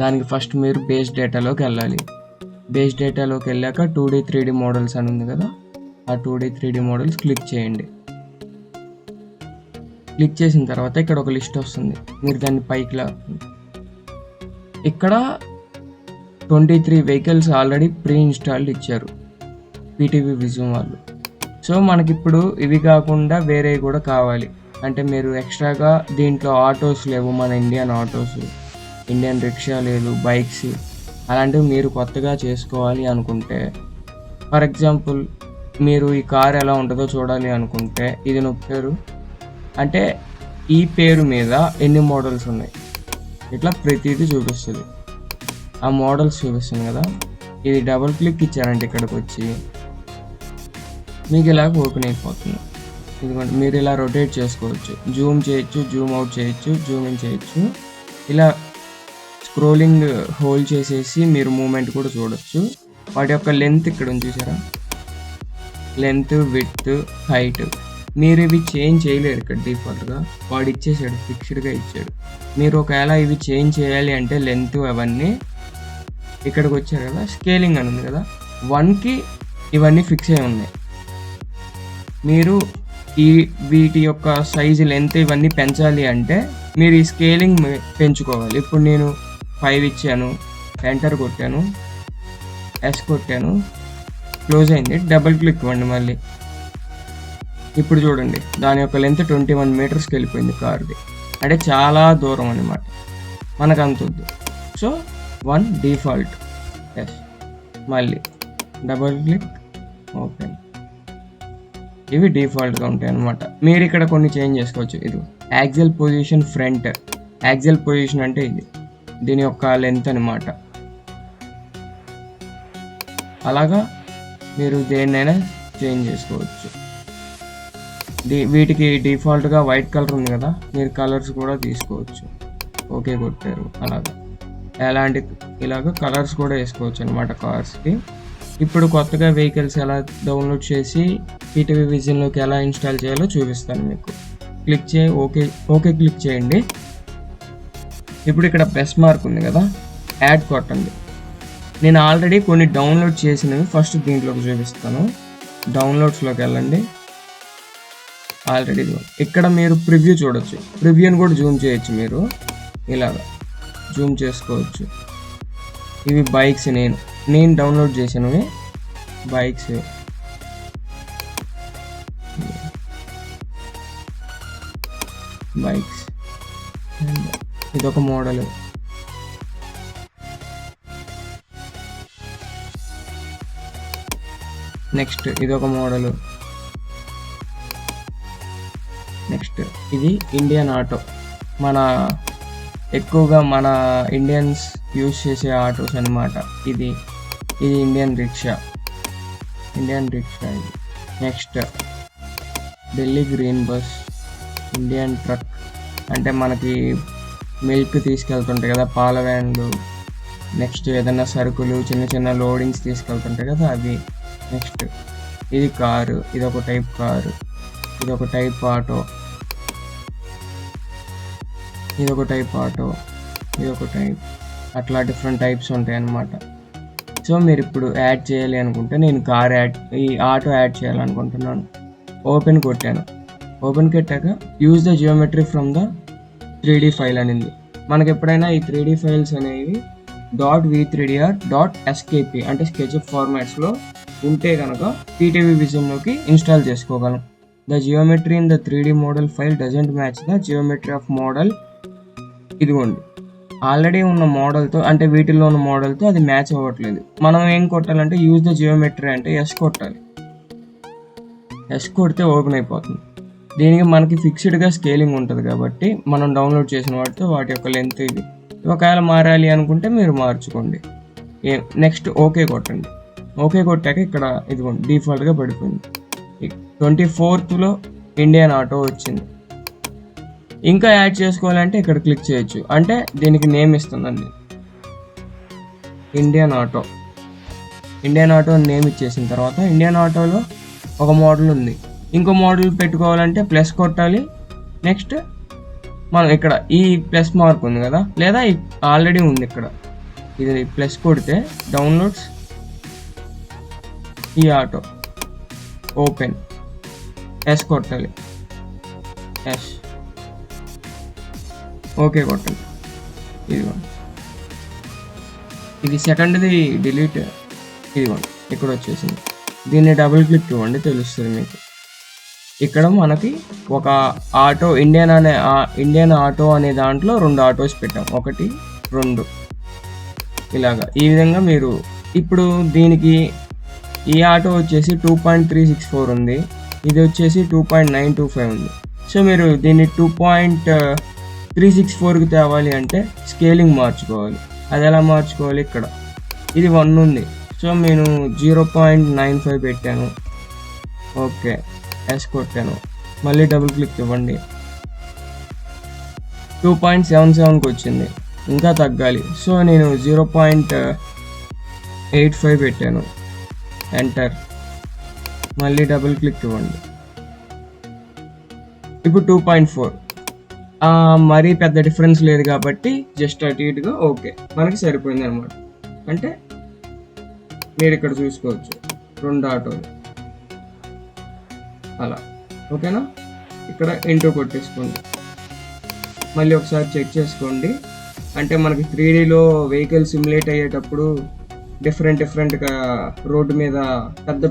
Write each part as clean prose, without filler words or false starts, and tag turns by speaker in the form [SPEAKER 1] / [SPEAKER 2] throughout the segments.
[SPEAKER 1] దానికి ఫస్ట్ మీరు బేస్ డేటాలోకి వెళ్ళాలి. బేస్ డేటాలోకి వెళ్ళాక 2D 3D మోడల్స్ అని ఉంది కదా, ఆ 2D 3D మోడల్స్ క్లిక్ చేయండి. క్లిక్ చేసిన తర్వాత ఇక్కడ ఒక లిస్ట్ వస్తుంది, మీరు దాన్ని పైకి ఇక్కడ 23 వెహికల్స్ ఆల్రెడీ ప్రీ ఇన్స్టాల్డ్ ఇచ్చారు పీటీవీ విజన్ వాళ్ళు. సో మనకిప్పుడు ఇవి కాకుండా వేరే కూడా కావాలి అంటే మీరు ఎక్స్ట్రాగా దీంట్లో ఆటోస్ లేవు, మన ఇండియన్ ఆటోస్, ఇండియన్ రిక్షా లేదు, బైక్స్ అలాంటివి మీరు కొత్తగా చేసుకోవాలి అనుకుంటే, ఫర్ ఎగ్జాంపుల్ మీరు ఈ కార్ ఎలా ఉంటుందో చూడాలి అనుకుంటే ఇది నొక్కారు అంటే ఈ పేరు మీద ఎన్ని మోడల్స్ ఉన్నాయి ఇట్లా ప్రతిదీ చూపిస్తుంది. ఆ మోడల్స్ చూపిస్తుంది కదా, ఇది డబుల్ క్లిక్ ఇచ్చారంటే ఇక్కడికి వచ్చి మీకు ఇలా ఓపెన్ అయిపోతుంది. ఎందుకంటే మీరు ఇలా రొటేట్ చేసుకోవచ్చు, జూమ్ చేయొచ్చు, జూమ్ అవుట్ చేయొచ్చు, జూమ్ ఇన్ చేయొచ్చు. ఇలా స్క్రోలింగ్ హోల్డ్ చేసేసి మీరు మూమెంట్ కూడా చూడొచ్చు. వాటి యొక్క లెంత్ ఇక్కడ ఉంది చూసారా, లెంత్, విడ్త్, హైట్ మీరు ఇవి చేంజ్ చేయలేరు. ఇక్కడ డిఫాల్ట్గా వాడు ఇచ్చేసాడు, ఫిక్స్డ్గా ఇచ్చాడు. మీరు ఒకవేళ ఇవి చేంజ్ చేయాలి అంటే లెంత్ అవన్నీ ఇక్కడికి వచ్చారు కదా, స్కేలింగ్ అని ఉంది కదా, 1కి ఇవన్నీ ఫిక్స్ అయి ఉన్నాయి. మీరు వీటి యొక్క సైజు, లెంత్ ఇవన్నీ పెంచాలి అంటే మీరు ఈ స్కేలింగ్ పెంచుకోవాలి. ఇప్పుడు నేను 5 ఇచ్చాను, ఎంటర్ కొట్టాను, ఎస్ కొట్టాను, క్లోజ్ అయింది, డబుల్ క్లిక్ ఇవ్వండి మళ్ళీ. ఇప్పుడు చూడండి దాని యొక్క లెంత్ 21 మీటర్స్కి వెళ్ళిపోయింది కార్ది, అంటే చాలా దూరం అనమాట. మనకు అంత వద్దు. సో 1 డిఫాల్ట్, ఎస్, మళ్ళీ డబుల్ క్లిక్, ఓపెన్. ఇవి డిఫాల్ట్గా ఉంటాయి అన్నమాట. మీరు ఇక్కడ కొన్ని చేంజ్ చేసుకోవచ్చు. ఇది axle position front, axle position అంటే ఇది దీని యొక్క లెంత్ అనమాట. అలాగా మీరు దేన్నైనా చేంజ్ చేసుకోవచ్చు. వీటికి డిఫాల్ట్గా వైట్ కలర్ ఉంది కదా, మీరు కలర్స్ కూడా తీసుకోవచ్చు. ఓకే కొట్టారు, అలాగా ఇలాగ కలర్స్ కూడా వేసుకోవచ్చు అనమాట కార్స్కి. ఇప్పుడు కొత్తగా వెహికల్స్ ఎలా డౌన్లోడ్ చేసి పీటీవీ విజన్లోకి ఎలా ఇన్స్టాల్ చేయాలో చూపిస్తాను మీకు. క్లిక్ ఓకే క్లిక్ చేయండి. ఇప్పుడు ఇక్కడ ప్లస్ మార్క్ ఉంది కదా, యాడ్ కొట్టండి. నేను ఆల్రెడీ కొన్ని డౌన్లోడ్ చేసినవి ఫస్ట్ దీంట్లోకి చూపిస్తాను. డౌన్లోడ్స్లోకి వెళ్ళండి. ఆల్రెడీ ఇక్కడ మీరు ప్రివ్యూ చూడొచ్చు, ప్రివ్యూని కూడా జూమ్ చేయొచ్చు. మీరు ఇలాగా జూమ్ చేసుకోవచ్చు. ఇవి బైక్స్, నేను డౌన్లోడ్ చేసినవి బైక్స్. ఇదొక మోడల్. నెక్స్ట్ ఇదొక మోడల్. నెక్స్ట్ ఇది ఇండియన్ ఆటో, ఎక్కువగా మన ఇండియన్స్ యూజ్ చేసే ఆటోస్ అన్నమాట. ఇది ఇండియన్ రిక్షా ఇది. Next Delhi green bus, Indian truck అంటే మనకి మిల్క్ తీసుకెళ్తుంటాయి కదా, పాల వ్యాన్లు. నెక్స్ట్ ఏదైనా సరుకులు, చిన్న చిన్న లోడింగ్స్ తీసుకెళ్తుంటాయి కదా అవి. నెక్స్ట్ ఇది కారు, ఇదొక టైప్ కారు, ఇదొక టైప్ ఆటో, ఇదొక టైప్ అట్లా డిఫరెంట్ టైప్స్ ఉంటాయి అన్నమాట. సో మీరు ఇప్పుడు యాడ్ చేయాలి అనుకుంటే, నేను ఈ ఆటో యాడ్ చేయాలనుకుంటున్నాను. ఓపెన్ కొట్టాను. ఓపెన్ కొట్టాక use the geometry from the 3D file అనింది. మనకి ఎప్పుడైనా ఈ 3D ఫైల్స్ అనేవి .v3dr .skp అంటే స్కెచ్అప్ ఫార్మాట్స్లో ఉంటే కనుక పీటీవీ విజన్లోకి ఇన్స్టాల్ చేసుకోగలం. The geometry in the 3D model file doesn't match the geometry of model. ఇదిగోండి, ఆల్రెడీ ఉన్న మోడల్తో అంటే వీటిల్లో ఉన్న మోడల్తో అది మ్యాచ్ అవ్వట్లేదు. మనం ఏం కొట్టాలంటే యూజ్ ద జియోమెట్రీ అంటే ఎస్ కొట్టాలి. ఎస్ కొడితే ఓపెన్ అయిపోతుంది. దీనికి మనకి ఫిక్స్డ్గా స్కేలింగ్ ఉంటుంది కాబట్టి మనం డౌన్లోడ్ చేసిన వాటి యొక్క లెంత్ ఇవి. ఒకవేళ మారాలి అనుకుంటే మీరు మార్చుకోండి. నెక్స్ట్ ఓకే కొట్టండి. ఓకే కొట్టాక ఇక్కడ ఇదిగోండి డిఫాల్ట్గా పడిపోయింది. 24th ఇండియన్ ఆటో వచ్చింది. ఇంకా యాడ్ చేసుకోవాలంటే ఇక్కడ క్లిక్ చేయొచ్చు. అంటే దీనికి నేమ్ ఇస్తుందండి, ఇండియన్ ఆటో నేమ్ ఇచ్చేసిన తర్వాత ఇండియన్ ఆటోలో ఒక మోడల్ ఉంది. ఇంకో మోడల్ పెట్టుకోవాలంటే ప్లస్ కొట్టాలి. నెక్స్ట్ మనం ఇక్కడ ఈ ప్లస్ మార్క్ ఉంది కదా, లేదా ఆల్రెడీ ఉంది ఇక్కడ ఇది ప్లస్ కొడితే డౌన్లోడ్స్ ఈ ఆటో ఓపెన్ ఎస్ కొట్టాలి, ఎస్ ఓకే కొట్టండి. ఇదిగోండి, ఇది సెకండ్ది డిలీట్, ఇదిగోండి ఇక్కడ వచ్చేసింది. దీన్ని డబుల్ క్లిక్ ఇవ్వండి, తెలుస్తుంది మీకు. ఇక్కడ మనకి ఒక ఆటో ఇండియన్ ఆటో అనే దాంట్లో 2 ఆటోస్ పెట్టాం, 1 2 ఇలాగా. ఈ విధంగా మీరు ఇప్పుడు దీనికి ఈ ఆటో వచ్చేసి 2.364 ఉంది, ఇది వచ్చేసి 2.925 ఉంది. సో మీరు దీన్ని 2.364కి తేవాలి అంటే స్కేలింగ్ మార్చుకోవాలి. అది ఎలా మార్చుకోవాలి? ఇక్కడ ఇది 1 ఉంది, సో నేను 0.95 పెట్టాను, ఓకే ఎస్ కొట్టాను, మళ్ళీ డబుల్ క్లిక్ ఇవ్వండి. 2.77కి వచ్చింది, ఇంకా తగ్గాలి. సో నేను 0.85 పెట్టాను, ఎంటర్, మళ్ళీ డబుల్ క్లిక్ ఇవ్వండి. ఇప్పుడు 2.4, మరీ పెద్ద డిఫరెన్స్ లేదు కాబట్టి జస్ట్ అటు ఇటుగా ఓకే మనకి సరిపోయింది అనమాట. అంటే మీరు ఇక్కడ చూసుకోవచ్చు 2 ఆటోలు అలా, ఓకేనా? ఇక్కడ ఇంటూ కొట్టేసుకోండి, మళ్ళీ ఒకసారి చెక్ చేసుకోండి. అంటే మనకి 3Dలో వెహికల్ సిమ్యులేట్ అయ్యేటప్పుడు డిఫరెంట్గా రోడ్డు మీద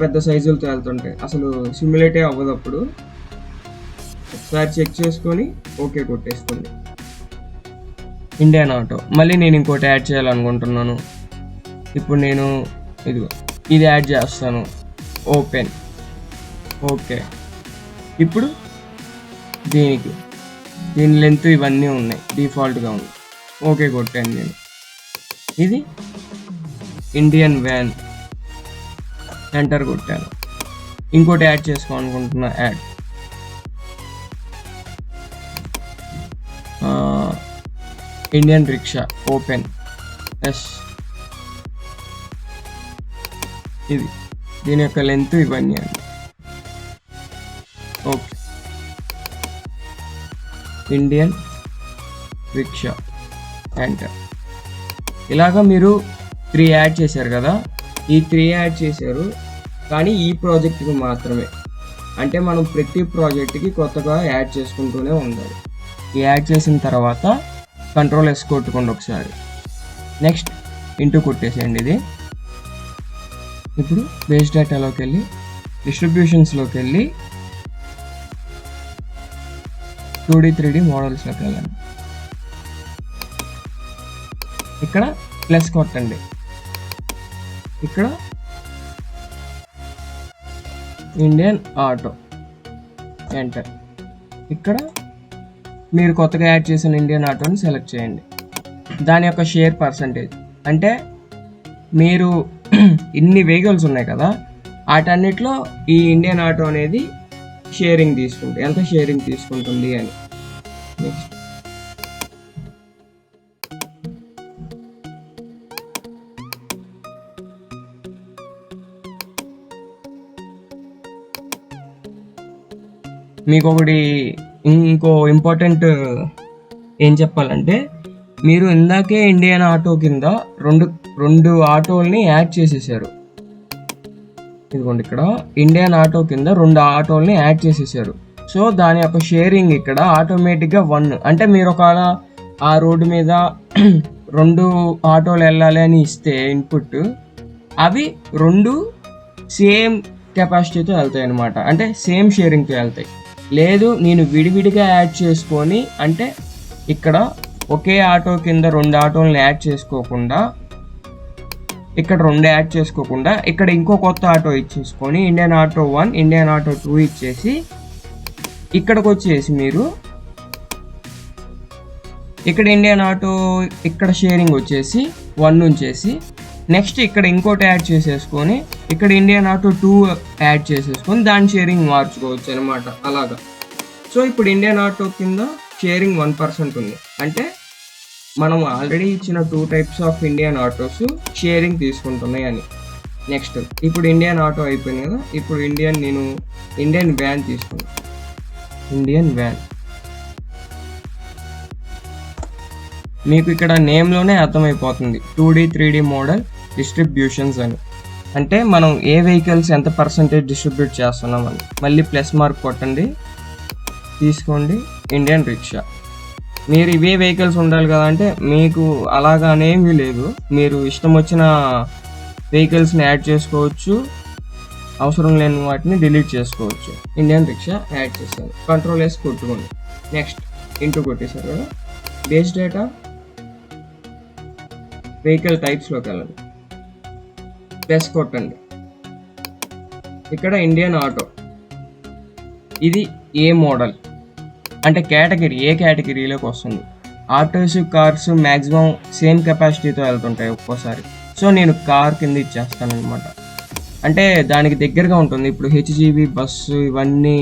[SPEAKER 1] పెద్ద సైజులతో వెళ్తుంటాయి, అసలు సిమ్యులేటే అవ్వదు. అప్పుడు ఒకసారి చెక్ చేసుకొని ఓకే కొట్టేసుకోండి. ఇండియన్ ఆటో మళ్ళీ నేను ఇంకోటి యాడ్ చేయాలనుకుంటున్నాను. ఇప్పుడు నేను ఇది యాడ్ చేస్తాను, ఓపెన్, ఓకే. ఇప్పుడు దీని లెంత్ ఇవన్నీ ఉన్నాయి, డిఫాల్ట్గా ఉంది, ఓకే కొట్టాను నేను. ఇది ఇండియన్ వ్యాన్, ఎంటర్ కొట్టాను. ఇంకోటి యాడ్ చేసుకోవాలనుకుంటున్నా, add Indian rickshaw, open, yes. ఇది దీని యొక్క లెంత్ ఇవన్నీ అండి, ఓకే. Indian rickshaw, enter. ఇలాగా మీరు 3 యాడ్ చేశారు కదా, ఈ 3 యాడ్ చేశారు కానీ ఈ ప్రాజెక్ట్కి మాత్రమే. అంటే మనం ప్రతి ప్రాజెక్ట్కి కొత్తగా యాడ్ చేసుకుంటూనే ఉండాలి. యాడ్ చేసిన తర్వాత కంట్రోల్ ఎస్ కొట్టుకోండి ఒకసారి, నెక్స్ట్ ఇంటూ కొట్టేసేయండి ఇది. ఇప్పుడు బేస్ డేటాలోకి వెళ్ళి డిస్ట్రిబ్యూషన్స్లోకి వెళ్ళి 2D 3D మోడల్స్లోకి వెళ్ళండి. ఇక్కడ ప్లస్ కొట్టండి, ఇక్కడ ఇండియన్ ఆటో, ఎంటర్. ఇక్కడ మీరు కొత్తగా యాడ్ చేసిన ఇండియన్ ఆటోని సెలెక్ట్ చేయండి. దాని యొక్క షేర్ పర్సంటేజ్ అంటే మీరు ఇన్ని వెహికల్స్ ఉన్నాయి కదా, వాటన్నిటిలో ఈ ఇండియన్ ఆటో అనేది షేరింగ్ తీసుకుంటుంది, ఎంత షేరింగ్ తీసుకుంటుంది అని. నెక్స్ట్ మీకు ఇంకో ఇంపార్టెంట్ ఏం చెప్పాలంటే, మీరు ఇందాకే ఇండియన్ ఆటో కింద రెండు ఆటోల్ని యాడ్ చేసేసారు. ఇదిగోండి, ఇక్కడ ఇండియన్ ఆటో కింద 2 ఆటోల్ని యాడ్ చేసేసారు. సో దాని యొక్క షేరింగ్ ఇక్కడ ఆటోమేటిక్గా 1. అంటే మీరు ఒకవేళ ఆ రోడ్డు మీద 2 ఆటోలు వెళ్ళాలి అని ఇస్తే ఇన్పుట్, అవి 2 సేమ్ కెపాసిటీతో వెళ్తాయి అన్నమాట, అంటే సేమ్ షేరింగ్తో వెళ్తాయి. లేదు నేను విడివిడిగా యాడ్ చేసుకొని, అంటే ఇక్కడ ఒకే ఆటో కింద 2 ఆటోలను యాడ్ చేసుకోకుండా, ఇక్కడ 2 యాడ్ చేసుకోకుండా ఇక్కడ ఇంకో కొత్త ఆటో ఇచ్చేసుకొని ఇండియన్ ఆటో 1 ఇండియన్ ఆటో 2 ఇచ్చేసి ఇక్కడికి వచ్చేసి మీరు ఇక్కడ ఇండియన్ ఆటో ఇక్కడ షేరింగ్ వచ్చేసి 1 ఉంచేసి, నెక్స్ట్ ఇక్కడ ఇంకోటి యాడ్ చేసేసుకొని ఇక్కడ ఇండియన్ ఆటో 2 యాడ్ చేసేసుకొని దాని షేరింగ్ మార్చుకోవచ్చు అనమాట, అలాగా. సో ఇప్పుడు ఇండియన్ ఆటో కింద షేరింగ్ 1% ఉంది, అంటే మనం ఆల్రెడీ ఇచ్చిన 2 types of Indian autos sharing తీసుకుంటున్నాయి అని. నెక్స్ట్ ఇప్పుడు ఇండియన్ ఆటో అయిపోయింది కదా, ఇప్పుడు నేను ఇండియన్ వ్యాన్ తీసుకున్నాను. ఇండియన్ వ్యాన్ మీకు ఇక్కడ నేమ్లోనే అర్థమైపోతుంది 2D 3D మోడల్ డిస్ట్రిబ్యూషన్స్ అని. అంటే మనం ఏ వెహికల్స్ ఎంత పర్సంటేజ్ డిస్ట్రిబ్యూట్ చేస్తున్నామని. మళ్ళీ ప్లస్ మార్క్ కొట్టండి, తీసుకోండి ఇండియన్ రిక్షా. మీరు ఇవే వెహికల్స్ ఉండాలి కదా అంటే మీకు అలాగనేమీ లేదు, మీరు ఇష్టం వచ్చిన వెహికల్స్ని యాడ్ చేసుకోవచ్చు, అవసరం లేని వాటిని డిలీట్ చేసుకోవచ్చు. ఇండియన్ రిక్షా యాడ్ చేశాను, కంట్రోల్ S కొట్టుకోండి. నెక్స్ట్ ఇంటూ కొట్టేశారు కదా. బేస్ డేటా వెహికల్ టైప్స్లోకి వెళ్ళండి, ప్లస్ కొట్టండి. ఇక్కడ ఇండియన్ ఆటో, ఇది ఏ మోడల్ అంటే కేటగిరీ, ఏ కేటగిరీలోకి వస్తుంది. ఆటోస్ కార్స్ మ్యాక్సిమం సేమ్ కెపాసిటీతో వెళ్తుంటాయి ఒక్కోసారి. సో నేను కార్ కింద ఇచ్చేస్తాను అనమాట, అంటే దానికి దగ్గరగా ఉంటుంది. ఇప్పుడు హెచ్జీవి బస్సు ఇవన్నీ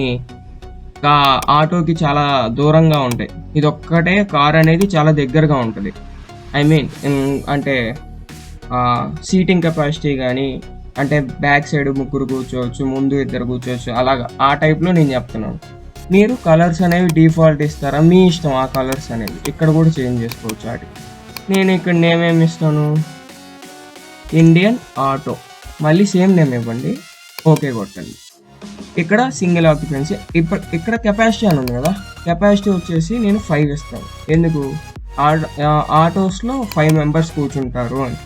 [SPEAKER 1] ఆటోకి చాలా దూరంగా ఉంటాయి, ఇది ఒక్కటే కార్ అనేది చాలా దగ్గరగా ఉంటుంది. ఐ మీన్ అంటే సీటింగ్ కెపాసిటీ కానీ, అంటే బ్యాక్ సైడ్ ముగ్గురు కూర్చోవచ్చు, ముందు ఇద్దరు కూర్చోవచ్చు, అలాగా ఆ టైప్లో నేను చెప్తున్నాను. మీరు కలర్స్ అనేవి డిఫాల్ట్ ఇస్తారా, మీ ఇష్టం. ఆ కలర్స్ అనేవి ఇక్కడ కూడా చేంజ్ చేసుకోవచ్చు వాటికి. నేను ఇక్కడ నేమ్ ఏమి ఇస్తాను, ఇండియన్ ఆటో. మళ్ళీ సేమ్ నేమ్ ఇవ్వండి, ఓకే కొట్టండి. ఇక్కడ సింగిల్ ఆక్యుపెన్సీ. ఇక్కడ కెపాసిటీ అని ఉంది కదా, కెపాసిటీ వచ్చేసి నేను 5 ఇస్తాను. ఎందుకు, ఆటోస్లో 5 మెంబర్స్ కూర్చుంటారు అని.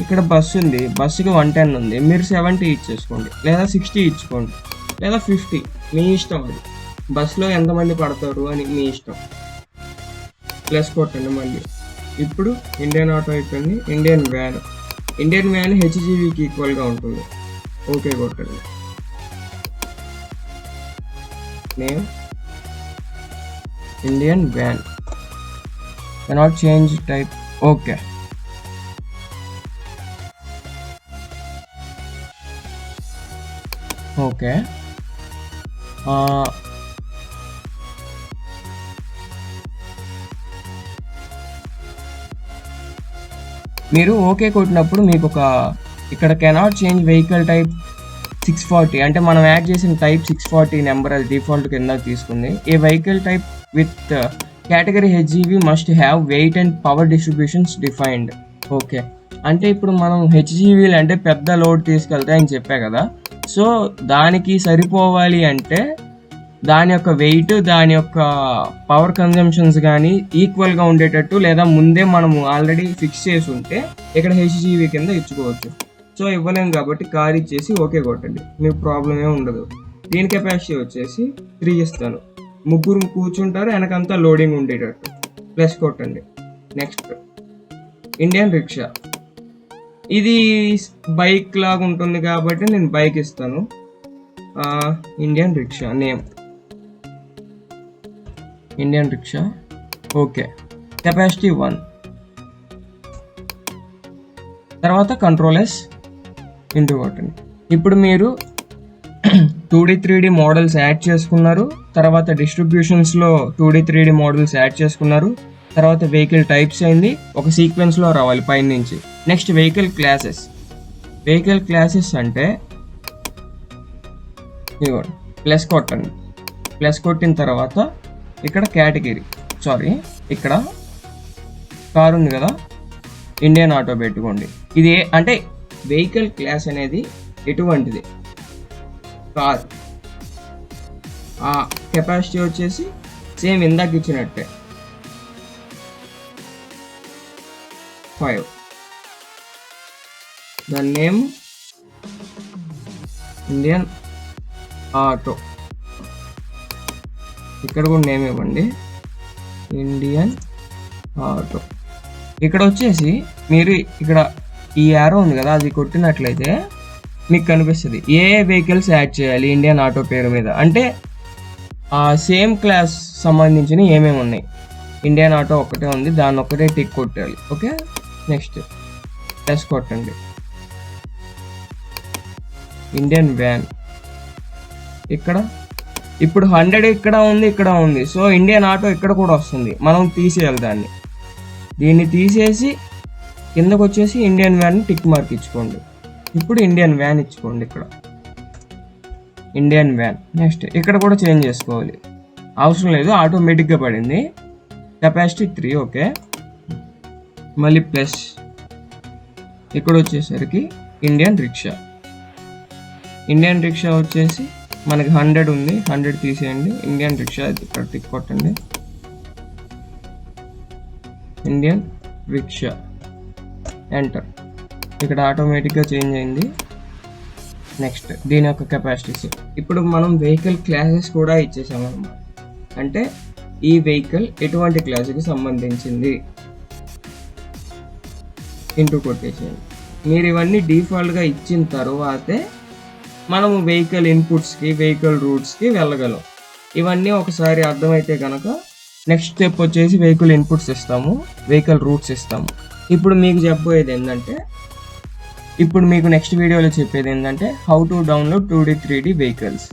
[SPEAKER 1] ఇక్కడ బస్సు ఉంది, బస్సుకి 110 ఉంది, మీరు 70 ఇచ్చేసుకోండి, లేదా 60 ఇచ్చుకోండి, లేదా 50, మీ ఇష్టం. అది బస్సులో ఎంతమంది పడతారు అని మీ ఇష్టం. ప్లస్ కొట్టండి మళ్ళీ. ఇప్పుడు ఇండియన్ ఆటో అయిపోయింది. ఇండియన్ వ్యాన్, ఇండియన్ వ్యాన్ హెచ్జీవీకి ఈక్వల్గా ఉంటుంది, ఓకే కొట్టండి. Name Indian van, cannot change type, okay. Okay మీరు ఓకే కొట్టినప్పుడు మీకు ఒక ఇక్కడ కెనాట్ చేంజ్ వెహికల్ టైప్ 640, అంటే మనం యాడ్ చేసిన టైప్ 640 నెంబర్, అది డిఫాల్ట్ కింద తీసుకుంది. A vehicle type with category HGV must have weight and power distributions defined. Okay, అంటే ఇప్పుడు మనం హెచ్జీవీలు అంటే పెద్ద లోడ్ తీసుకెళ్తాయని చెప్పా కదా, సో దానికి సరిపోవాలి అంటే దాని యొక్క వెయిట్, దాని యొక్క పవర్ కన్జంప్షన్స్ కానీ ఈక్వల్గా ఉండేటట్టు, లేదా ముందే మనము ఆల్రెడీ ఫిక్స్ చేసి ఉంటే ఇక్కడ హెచ్జీవీ కింద ఇచ్చుకోవచ్చు. సో ఇవ్వలేము కాబట్టి కార్ ఇచ్చేసి ఓకే కొట్టండి, మీకు ప్రాబ్లం ఏమి ఉండదు. దీని కెపాసిటీ వచ్చేసి 3 ఇస్తాను, ముగ్గురు కూర్చుంటారు, వెనకంతా లోడింగ్ ఉండేటట్టు, ప్లస్ కొట్టండి. నెక్స్ట్ ఇండియన్ రిక్షా, ఇది బైక్ లాగా ఉంటుంది కాబట్టి నేను బైక్ ఇస్తాను. Indian rickshaw name Indian rickshaw, okay. Capacity 1. తర్వాత కంట్రోల్ S ఇంటూ కొట్టండి. ఇప్పుడు మీరు 2D 3D మోడల్స్ యాడ్ చేసుకున్నారు, తర్వాత డిస్ట్రిబ్యూషన్స్లో 2D 3D మోడల్స్ యాడ్ చేసుకున్నారు, తర్వాత వెహికల్ టైప్స్ అయింది, ఒక సీక్వెన్స్లో రావాలి పైన నుంచి. Next vehicle classes. Vehicle classes అంటే ఇవ్వండి, ప్లస్ కొట్టండి. ప్లస్ కొట్టిన తర్వాత ఇక్కడ కేటగిరీ, ఇక్కడ కార్ ఉంది కదా, ఇండియన్ ఆటో పెట్టుకోండి. ఇది అంటే వెహికల్ క్లాస్ అనేది ఎటువంటిది, కార్. ఆ కెపాసిటీ వచ్చేసి సేమ్ ఇందాక ఇచ్చినట్టే 5. దాని నేమ్ ఇండియన్ ఆటో. ఇక్కడ కూడా నేమ్ ఇవ్వండి, ఇండియన్ ఆటో. ఇక్కడ వచ్చేసి మీరు ఇక్కడ ఈ యారో ఉంది కదా, అది కొట్టినట్లయితే మీకు కనిపిస్తుంది ఏ వెహికల్స్ యాడ్ చేయాలి ఇండియన్ ఆటో పేరు మీద. అంటే ఆ సేమ్ క్లాస్ సంబంధించిన ఏమేమి ఉన్నాయి. ఇండియన్ ఆటో ఒక్కటే ఉంది, దాన్ని ఒక్కటే టిక్ కొట్టాలి. ఓకే, నెక్స్ట్ ప్లస్ కొట్టండి. ఇండియన్ వ్యాన్, ఇక్కడ ఇప్పుడు 100 ఇక్కడ ఉంది, ఇక్కడ ఉంది, సో ఇండియన్ ఆటో ఇక్కడ కూడా వస్తుంది, మనం తీసేయాలి దాన్ని. దీన్ని తీసేసి కిందకు వచ్చేసి ఇండియన్ వ్యాన్ టిక్ మార్క్ ఇచ్చుకోండి. ఇప్పుడు ఇండియన్ వ్యాన్ ఇచ్చుకోండి, ఇక్కడ ఇండియన్ వ్యాన్. నెక్స్ట్ ఇక్కడ కూడా చేంజ్ చేసుకోవాలి, అవసరం లేదు, ఆటోమేటిక్గా పడింది. కెపాసిటీ 3. ఓకే, మళ్ళీ ప్లస్ ఇక్కడ వచ్చేసరికి ఇండియన్ రిక్షా. ఇండియన్ రిక్షా వచ్చేసి మనకి 100 ఉంది, 100 తీసేయండి. ఇండియన్ రిక్షా ఇక్కడ టిక్ కొట్టండి. Indian rickshaw enter. ఇక్కడ ఆటోమేటిక్గా చేంజ్ అయింది. నెక్స్ట్ దీని యొక్క కెపాసిటీస్. ఇప్పుడు మనం వెహికల్ క్లాసెస్ కూడా ఇచ్చేసాం అన్నమాట. అంటే ఈ వెహికల్ ఎటువంటి క్లాసుకి సంబంధించింది ఇంటూ కొట్టేసేయండి. మీరు ఇవన్నీ డిఫాల్ట్గా ఇచ్చిన తర్వాతే మనము వెహికల్ ఇన్పుట్స్కి, వెహికల్ రూట్స్కి వెళ్ళగలం. ఇవన్నీ ఒకసారి అర్థమైతే కనుక నెక్స్ట్ స్టెప్ వచ్చేసి వెహికల్ ఇన్పుట్స్ ఇస్తాము, వెహికల్ రూట్స్ ఇస్తాము. ఇప్పుడు మీకు చెప్పబోయేది ఏంటంటే, ఇప్పుడు మీకు నెక్స్ట్ వీడియోలో చెప్పేది ఏంటంటే how to download 2D 3D vehicles.